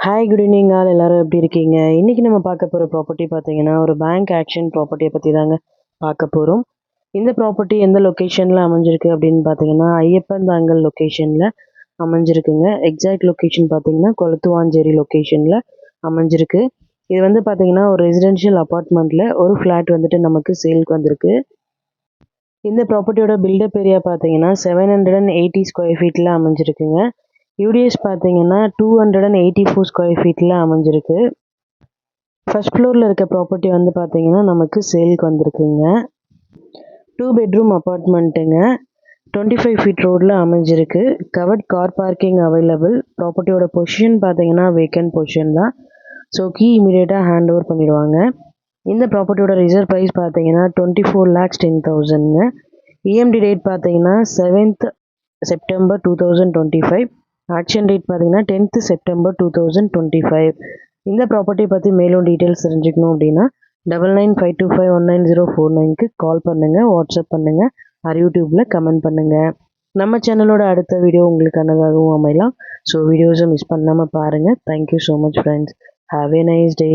Hi good evening all எல்லாரும் எப்படி இருக்கீங்க? இன்றைக்கி நம்ம பார்க்க போகிற ப்ராப்பர்ட்டி பார்த்தீங்கன்னா ஒரு பேங்க் ஆக்ஷன் ப்ராப்பர்ட்டியை பற்றி தாங்க பார்க்க போகிறோம். இந்த ப்ராப்பர்ட்டி எந்த லொக்கேஷனில் அமைஞ்சிருக்கு அப்படின்னு பார்த்தீங்கன்னா ஐயப்பன் தாங்கல் லொக்கேஷனில் அமைஞ்சிருக்குங்க. எக்ஸாக்ட் லொக்கேஷன் பார்த்தீங்கன்னா கொளத்துவாஞ்சேரி லொக்கேஷனில் அமைஞ்சிருக்கு. இது வந்து பார்த்தீங்கன்னா ஒரு ரெசிடென்ஷியல் அப்பார்ட்மெண்ட்டில் ஒரு ஃப்ளாட் வந்துட்டு நமக்கு சேலுக்கு வந்திருக்கு. இந்த ப்ராப்பர்ட்டியோட பில்டப் ஏரியா பார்த்தீங்கன்னா 780 ஸ்கொயர் ஃபீட்டில் அமைஞ்சிருக்குங்க. யூடிஎஸ் பார்த்தீங்கன்னா 284 ஸ்கொயர் ஃபீட்டில் அமைஞ்சிருக்கு. ஃபர்ஸ்ட் ஃப்ளோரில் இருக்க ப்ராப்பர்ட்டி வந்து பார்த்தீங்கன்னா நமக்கு சேலுக்கு வந்திருக்குங்க. 2 பெட்ரூம் அப்பார்ட்மெண்ட்டுங்க. 25 ஃபீட் ரோடில் அமைஞ்சிருக்கு. Covered car parking available. ப்ராப்பர்ட்டியோட பொசிஷன் பார்த்தீங்கன்னா வேக்கன்ட் பொசிஷன் தான். ஸோ கீ இமீடியட்டாக ஹேண்ட் ஓவர் பண்ணிடுவாங்க. இந்த ப்ராப்பர்ட்டியோட ரிசர்வ் ப்ரைஸ் பார்த்தீங்கன்னா 24,10,000ங்க. இஎம்டி டேட் பார்த்தீங்கன்னா 7th செப்டம்பர் 2025. ஆக்ஷன் டேட் பார்த்தீங்கன்னா 10th செப்டம்பர் 2025. இந்த ப்ராப்பர்ட்டியை பற்றி மேலும் டீட்டெயில்ஸ் தெரிஞ்சுக்கணும் அப்படின்னா 9952519049க்கு கால் பண்ணுங்கள், வாட்ஸ்அப் பண்ணுங்கள், யூடியூப்பில் கமெண்ட் பண்ணுங்கள். நம்ம சேனலோட அடுத்த வீடியோ உங்களுக்கானதாகவும் அமையலாம். ஸோ வீடியோஸை மிஸ் பண்ணாமல் பாருங்கள். Thank you so much friends. Have a nice day.